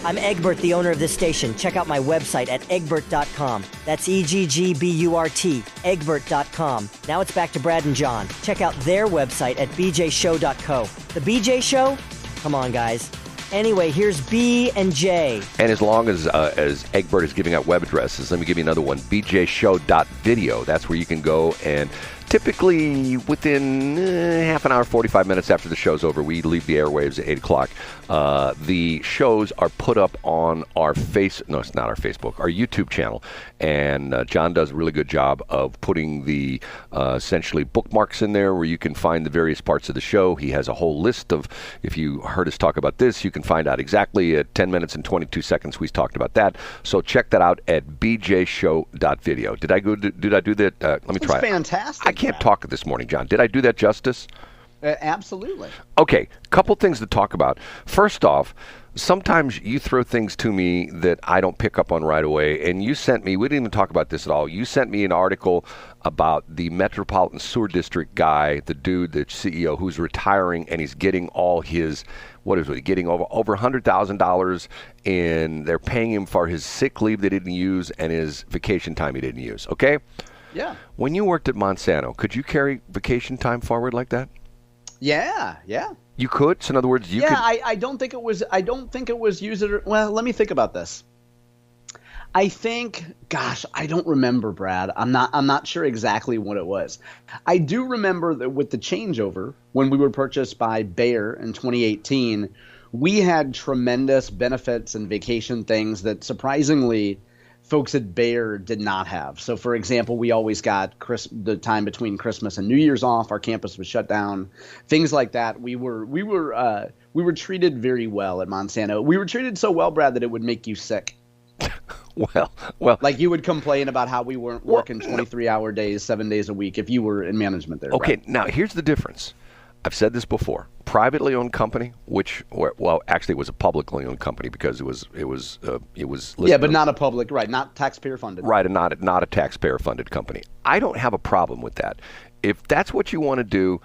I'm Egbert, the owner of this station. Check out my website at egbert.com. That's EGGBURT, egbert.com. Now it's back to Brad and John. Check out their website at bjshow.co. The BJ Show? Come on, guys. Anyway, here's B and J. And as long as Egbert is giving out web addresses, let me give you another one, bjshow.video. That's where you can go, and typically within half an hour, 45 minutes after the show's over, we leave the airwaves at 8 o'clock. The shows are put up on our no, it's not our Facebook, our YouTube channel. And John does a really good job of putting the essentially bookmarks in there where you can find the various parts of the show. He has a whole list of, if you heard us talk about this, you can find out exactly at 10 minutes and 22 seconds we talked about that. So check that out at bjshow.video. Did I do that? Let me try it. That's fantastic. I can't talk this morning, John. Did I do that justice? Absolutely. Okay, couple things to talk about. First off, sometimes you throw things to me that I don't pick up on right away, and you sent me, we didn't even talk about this at all, you sent me an article about the Metropolitan Sewer District guy, the dude, the CEO, who's retiring, and he's getting all his, what is it, getting over $100,000, and they're paying him for his sick leave they didn't use and his vacation time he didn't use, okay? Yeah. When you worked at Monsanto, could you carry vacation time forward like that? Yeah. You could? So in other words, you could... I don't think it was user... Well, let me think about this. I think, gosh, I don't remember, Brad. I'm not sure exactly what it was. I do remember that with the changeover, when we were purchased by Bayer in 2018, we had tremendous benefits and vacation things that surprisingly folks at Bayer did not have. So, for example, we always got the time between Christmas and New Year's off. Our campus was shut down. Things like that. We were treated very well at Monsanto. We were treated so well, Brad, that it would make you sick. Well, like you would complain about how we weren't working 23-hour days, 7 days a week if you were in management there. Okay, Brad. now here's the difference. I've said this before. Privately owned company, actually it was a publicly owned company because it was yeah, but not a public, right? Not taxpayer funded, right? And not a taxpayer funded company. I don't have a problem with that. If that's what you want to do,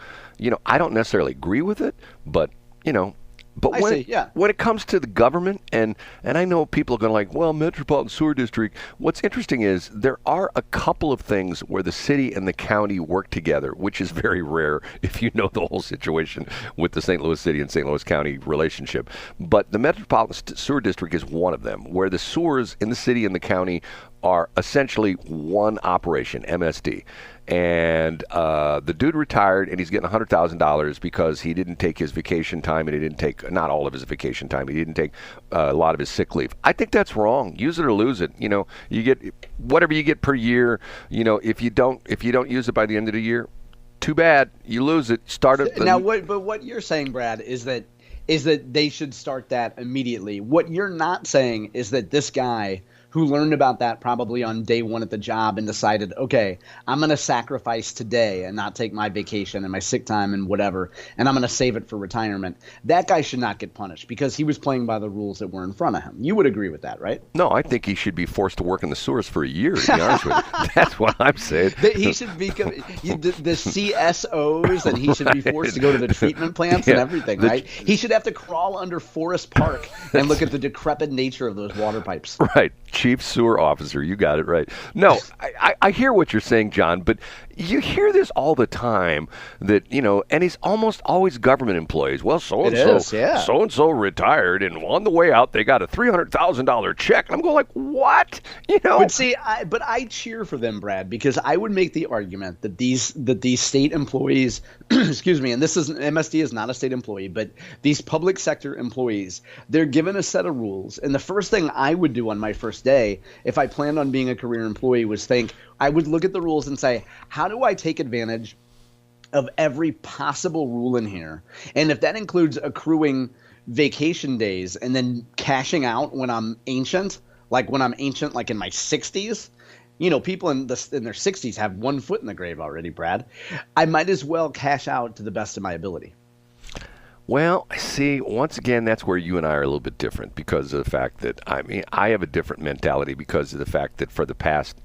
I don't necessarily agree with it, but when it comes to the government, and I know people are going like, well, Metropolitan Sewer District, what's interesting is there are a couple of things where the city and the county work together, which is very rare if you know the whole situation with the St. Louis City and St. Louis County relationship. But the Metropolitan Sewer District is one of them, where the sewers in the city and the county are essentially one operation, MSD. And the dude retired, and he's getting $100,000 because he didn't take his vacation time, and he didn't take, not all of his vacation time, he didn't take a lot of his sick leave. I think that's wrong. Use it or lose it. You get whatever you get per year. If you don't use it by the end of the year, too bad. You lose it. Start it. Now, what you're saying, Brad, is that they should start that immediately. What you're not saying is that this guy who learned about that probably on day one at the job and decided, okay, I'm going to sacrifice today and not take my vacation and my sick time and whatever, and I'm going to save it for retirement. That guy should not get punished because he was playing by the rules that were in front of him. You would agree with that, right? No, I think he should be forced to work in the sewers for a year, to be honest with you. That's what I'm saying. He should be the CSOs, and he should be forced to go to the treatment plants and everything, right? He should have to crawl under Forest Park and look at the decrepit nature of those water pipes. Right. Chief Sewer Officer, you got it right. No, I hear what you're saying, John, but you hear this all the time that, and it's almost always government employees. Well, so-and-so retired, and on the way out, they got a $300,000 check. And I'm going like, what? But see, I cheer for them, Brad, because I would make the argument that these state employees, excuse me, and MSD is not a state employee, but these public sector employees, they're given a set of rules. And the first thing I would do on my first day, if I planned on being a career employee, was I would look at the rules and say, how do I take advantage of every possible rule in here? And if that includes accruing vacation days and then cashing out when I'm ancient, like in my 60s, people in their 60s have 1 foot in the grave already, Brad. I might as well cash out to the best of my ability. Well, see, once again, that's where you and I are a little bit different because of the fact that, I have a different mentality because of the fact that for the past,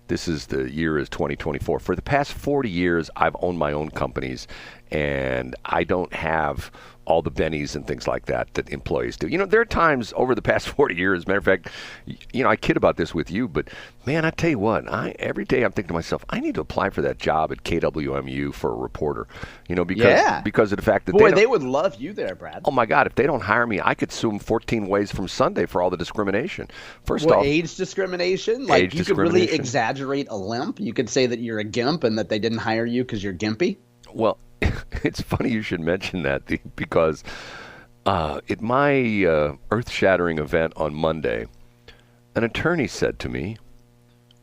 this is the year is 2024. For the past 40 years, I've owned my own companies, and I don't have all the bennies and things like that employees do. There are times over the past 40 years, matter of fact, I kid about this with you, but man, I tell you what, every day I'm thinking to myself, I need to apply for that job at KWMU for a reporter, because of the fact that they would love you there, Brad. Oh my God, if they don't hire me, I could sue them 14 ways from Sunday for all the discrimination. First off, age discrimination, like you could really exaggerate a limp. You could say that you're a gimp and that they didn't hire you because you're gimpy. Well, it's funny you should mention that because at my earth-shattering event on Monday, an attorney said to me,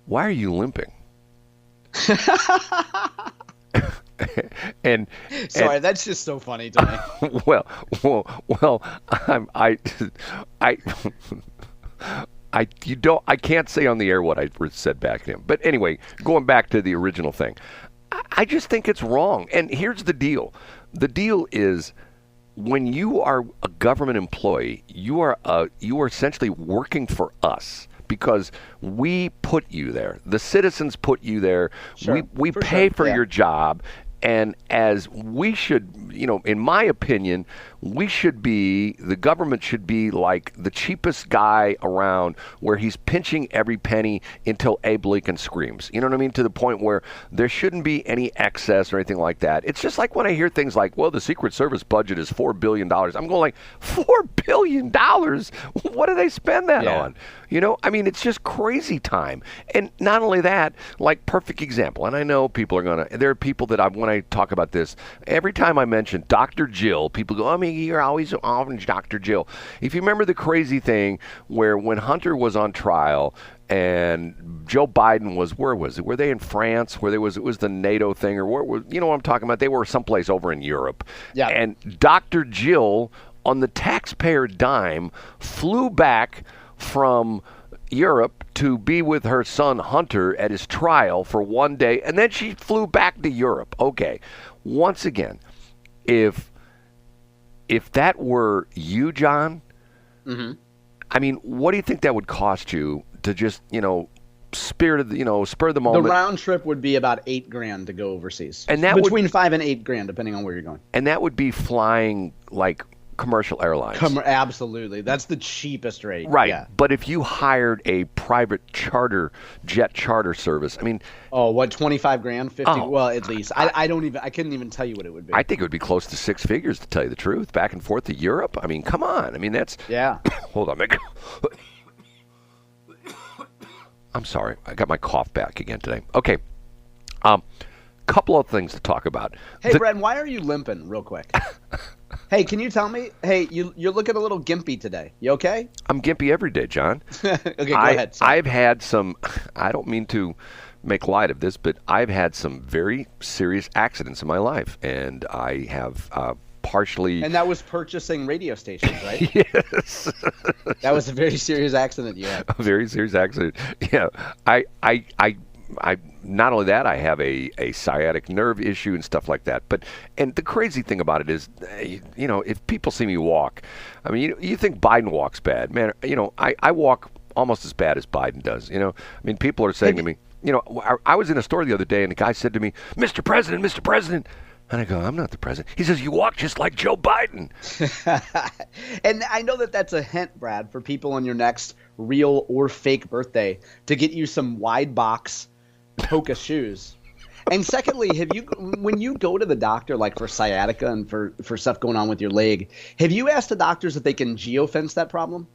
"Why are you limping?" and sorry, that's just so funny to me. well, I can't say on the air what I said back to him. But anyway, going back to the original thing. I just think it's wrong. And here's the deal. The deal is when you are a government employee, you are essentially working for us because we put you there. The citizens put you there. Sure, we pay for your job. And as we should, in my opinion, the government should be like the cheapest guy around where he's pinching every penny until Abe Lincoln screams. You know what I mean? To the point where there shouldn't be any excess or anything like that. It's just like when I hear things like, well, the Secret Service budget is $4 billion. I'm going like, $4 billion? What do they spend that on? It's just crazy time. And not only that, like perfect example, and I know there are people that when I talk about this, every time I mention Dr. Jill, people go, you're always orange, Dr. Jill. If you remember the crazy thing where when Hunter was on trial and Joe Biden where was it? Were they in France? It was the NATO thing, or what I'm talking about? They were someplace over in Europe. Yeah. And Dr. Jill, on the taxpayer dime, flew back from Europe to be with her son Hunter at his trial for one day, and then she flew back to Europe. Okay, once again, if that were you, John, what do you think that would cost you to just spur the moment? The round trip would be about $8,000 to go overseas, and that between $5,000 and $8,000 depending on where you're going. And that would be flying like commercial airlines. Absolutely. That's the cheapest rate. Right. Yeah. But if you hired a private jet charter service, what, $25,000, $50,000? Oh, well, at least. I couldn't even tell you what it would be. I think it would be close to six figures, to tell you the truth, back and forth to Europe. Come on. That's... Yeah. Hold on, I'm sorry. I got my cough back again today. Okay. Couple of things to talk about. Hey, Brad, why are you limping real quick? Hey, can you tell me? Hey, you're looking a little gimpy today. You okay? I'm gimpy every day, John. Okay, go ahead. Sorry. I've had some, I don't mean to make light of this, but I've had some very serious accidents in my life, and I have partially... And that was purchasing radio stations, right? Yes. That was a very serious accident you had. A very serious accident. Yeah. I not only that, I have a sciatic nerve issue and stuff like that. And the crazy thing about it is, if people see me walk, you think Biden walks bad, man. I walk almost as bad as Biden does. People are saying to me, I was in a store the other day and the guy said to me, Mr. President, Mr. President. And I go, I'm not the president. He says, you walk just like Joe Biden. And I know that that's a hint, Brad, for people on your next real or fake birthday to get you some wide box Hoka shoes. And secondly, when you go to the doctor, like for sciatica and for stuff going on with your leg, have you asked the doctors if they can geofence that problem?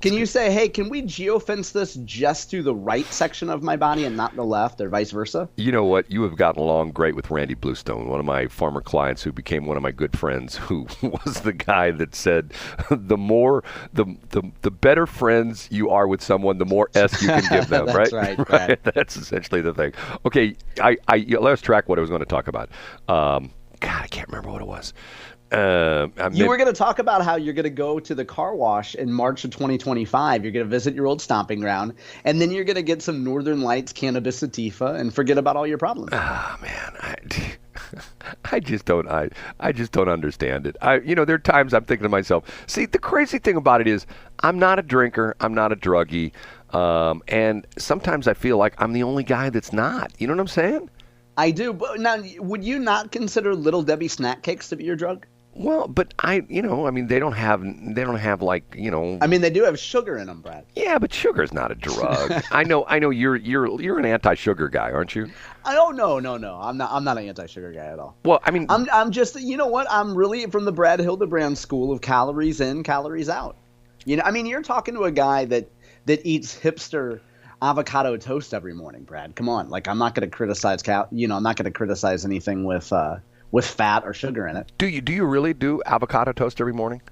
Can you say, hey, can we geofence this just to the right section of my body and not the left, or vice versa? You know what? You have gotten along great with Randy Bluestone, one of my former clients who became one of my good friends, who was the guy that said, the better friends you are with someone, the more S you can give them, That's right? Right. That's essentially the thing. Okay, I lost track what I was going to talk about. God, I can't remember what it was. You were going to talk about how you're going to go to the car wash in March of 2025. You're going to visit your old stomping ground, and then you're going to get some Northern Lights cannabis sativa and forget about all your problems. Oh man, I just don't understand it. There are times I'm thinking to myself, see, the crazy thing about it is I'm not a drinker, I'm not a druggie, and sometimes I feel like I'm the only guy that's not. You know what I'm saying? I do. But now, would you not consider Little Debbie snack cakes to be your drug? Well, but they don't have like, I mean, they do have sugar in them, Brad. Yeah, but sugar's not a drug. I know you're an anti-sugar guy, aren't you? Oh, no. I'm not an anti-sugar guy at all. Well, I mean, I'm just, you know what? I'm really from the Brad Hildebrand school of calories in, calories out. I mean, you're talking to a guy that eats hipster avocado toast every morning, Brad. Come on. Like, I'm not going to criticize I'm not going to criticize anything with fat or sugar in it. Do you really do avocado toast every morning?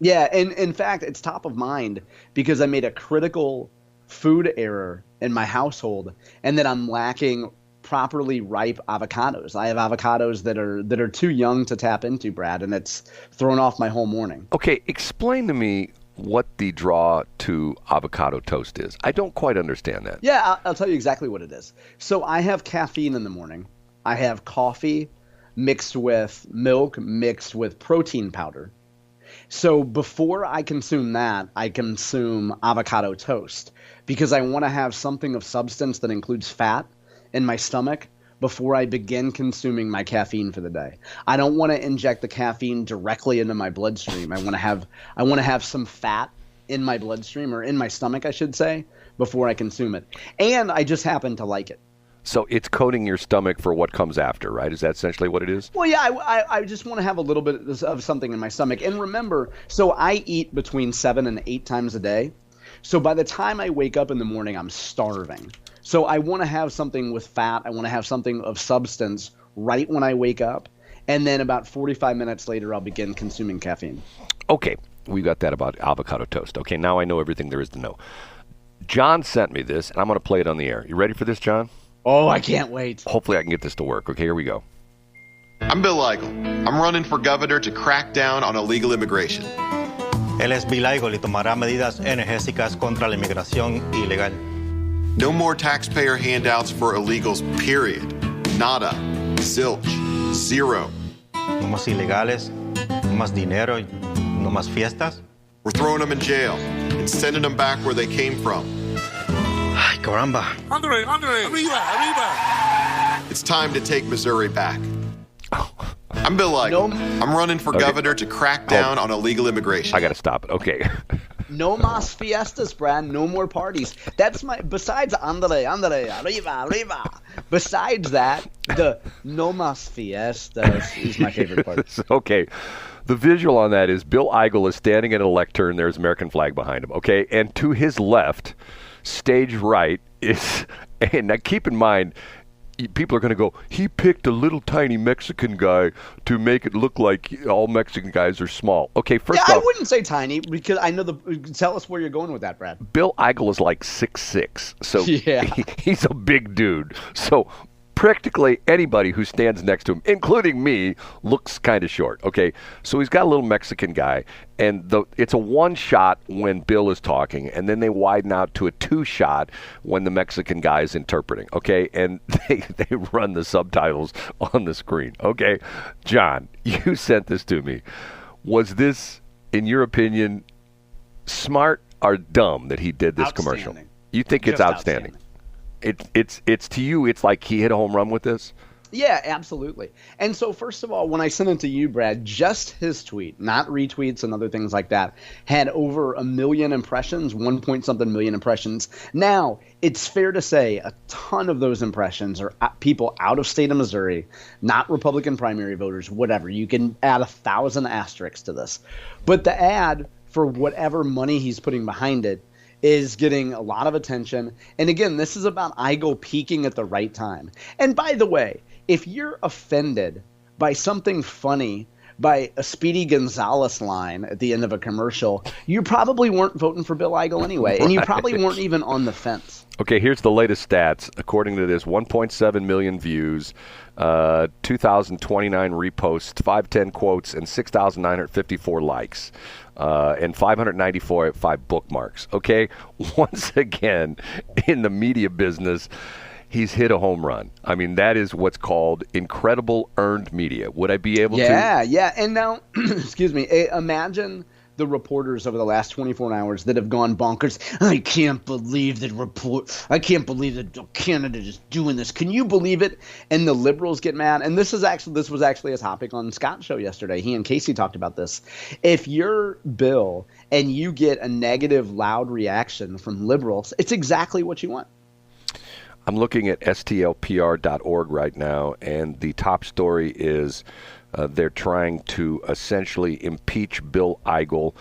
Yeah, and in fact, it's top of mind because I made a critical food error in my household, and that I'm lacking properly ripe avocados. I have avocados that are too young to tap into, Brad, and it's thrown off my whole morning. Okay, explain to me what the draw to avocado toast is. I don't quite understand that. Yeah, I'll tell you exactly what it is. So I have caffeine in the morning. I have coffee mixed with milk, mixed with protein powder. So before I consume that, I consume avocado toast because I want to have something of substance that includes fat in my stomach before I begin consuming my caffeine for the day. I don't want to inject the caffeine directly into my bloodstream. I want to have some fat in my bloodstream, or in my stomach, I should say, before I consume it. And I just happen to like it. So it's coating your stomach for what comes after, right? Is that essentially what it is? Well, yeah, I just want to have a little bit of something in my stomach. And remember, so I eat between 7 and 8 times a day. So by the time I wake up in the morning, I'm starving. So I want to have something with fat. I want to have something of substance right when I wake up. And then about 45 minutes later, I'll begin consuming caffeine. Okay, we got that about avocado toast. Okay, now I know everything there is to know. John sent me this, and I'm going to play it on the air. You ready for this, John? Oh, I can't wait. Hopefully I can get this to work. Okay, here we go. I'm Bill Eigel. I'm running for governor to crack down on illegal immigration. Él es Bill Eigel y tomará medidas enérgicas contra la inmigración ilegal. No more taxpayer handouts for illegals, period. Nada. Zilch. Zero. No más ilegales, no más dinero, no más fiestas. We're throwing them in jail and sending them back where they came from. Ay, caramba. Andre, arriba. It's time to take Missouri back. I'm Bill Eigel. I'm running for governor to crack down on illegal immigration. I got to stop it. Okay. No más fiestas, Brad. No more parties. That's besides Andre, arriba. Besides that, the no más fiestas is my favorite part. Okay. The visual on that is Bill Eigel is standing at a lectern. There's American flag behind him. Okay. And to his left, stage right is, and now keep in mind, people are going to go, he picked a little tiny Mexican guy to make it look like all Mexican guys are small. Okay, first off, I wouldn't say tiny because I know tell us where you're going with that, Brad. Bill Eigel is like 6'6", so yeah. He's a big dude. So practically anybody who stands next to him, including me, looks kind of short. Okay, so he's got a little Mexican guy, and it's a one shot when Bill is talking, and then they widen out to a 2 shot when the Mexican guy is interpreting. Okay, and they run the subtitles on the screen. Okay, John, you sent this to me. Was this, in your opinion, smart or dumb that he did this commercial? You think it's outstanding? It's to you, it's like he hit a home run with this? Yeah, absolutely. And so first of all, when I sent it to you, Brad, just his tweet, not retweets and other things like that, had over 1 million impressions, 1 point something million impressions. Now, it's fair to say a ton of those impressions are people out of state of Missouri, not Republican primary voters, whatever. You can add 1,000 asterisks to this. But the ad, for whatever money he's putting behind it, is getting a lot of attention. And again, this is about Eigel peaking at the right time. And by the way, if you're offended by something funny, by a Speedy Gonzalez line at the end of a commercial, you probably weren't voting for Bill Eigel anyway, and you probably weren't even on the fence. Okay, here's the latest stats. According to this, 1.7 million views, 2,029 reposts, 510 quotes, and 6,954 likes. And 595 bookmarks. Okay, once again, in the media business, he's hit a home run. I mean, that is what's called incredible earned media. Would I be able to? Yeah. And now, excuse me, imagine the reporters over the last 24 hours that have gone bonkers. I can't believe that Canada is doing this. Can you believe it? And the liberals get mad. And this was actually a topic on Scott's show yesterday. He and Casey talked about this. If your bill and you get a negative, loud reaction from liberals, it's exactly what you want. I'm looking at stlpr.org right now, and the top story is they're trying to essentially impeach Bill Eigel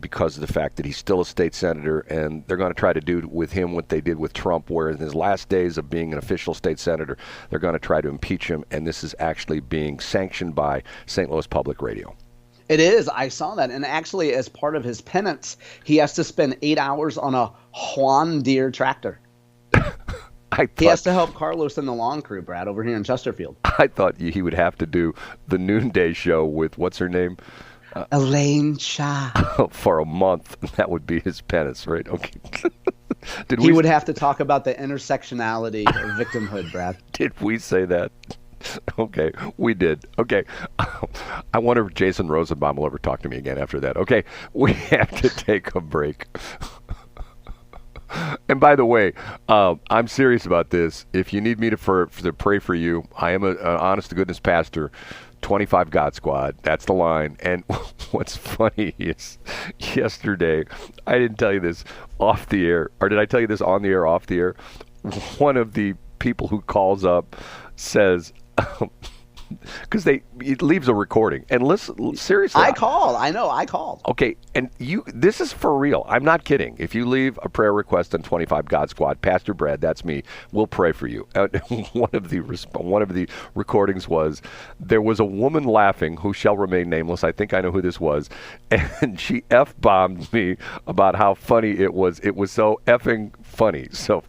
because of the fact that he's still a state senator, and they're going to try to do with him what they did with Trump, where in his last days of being an official state senator, they're going to try to impeach him, and this is actually being sanctioned by St. Louis Public Radio. It is. I saw that. And actually, as part of his penance, he has to spend 8 hours on a Juan Deere tractor. He has to help Carlos and the lawn crew, Brad, over here in Chesterfield. I thought he would have to do the noonday show with, what's her name? Elaine Cha. For a month. That would be his penance, right? Okay. He would have to talk about the intersectionality of victimhood, Brad. Did we say that? Okay, we did. Okay. I wonder if Jason Rosenbaum will ever talk to me again after that. Okay, we have to take a break. And by the way, I'm serious about this. If you need me to pray for you, I am an honest-to-goodness pastor. 25 God Squad. That's the line. And what's funny is yesterday, I didn't tell you this off the air, or did I tell you this on the air, off the air? One of the people who calls up says, because it leaves a recording. And listen, seriously. I called. Okay, and this is for real. I'm not kidding. If you leave a prayer request on 25 God Squad, Pastor Brad, that's me, we'll pray for you. One of the recordings was, there was a woman laughing who shall remain nameless. I think I know who this was. And she F-bombed me about how funny it was. It was so effing funny. So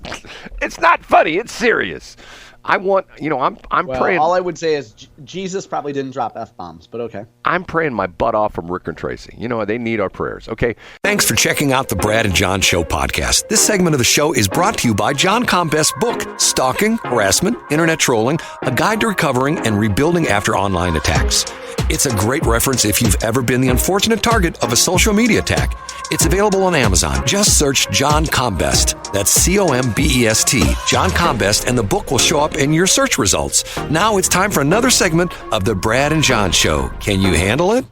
it's not funny. It's serious. I'm praying. All I would say is Jesus probably didn't drop F-bombs, but okay. I'm praying my butt off from Rick and Tracy. They need our prayers, okay? Thanks for checking out the Brad and John Show podcast. This segment of the show is brought to you by John Combest's book, Stalking, Harassment, Internet Trolling, A Guide to Recovering and Rebuilding After Online Attacks. It's a great reference if you've ever been the unfortunate target of a social media attack. It's available on Amazon. Just search John Combest. That's C-O-M-B-E-S-T, John Combest, and the book will show up in your search results. Now it's time for another segment of the Brad and John Show. Can you handle it?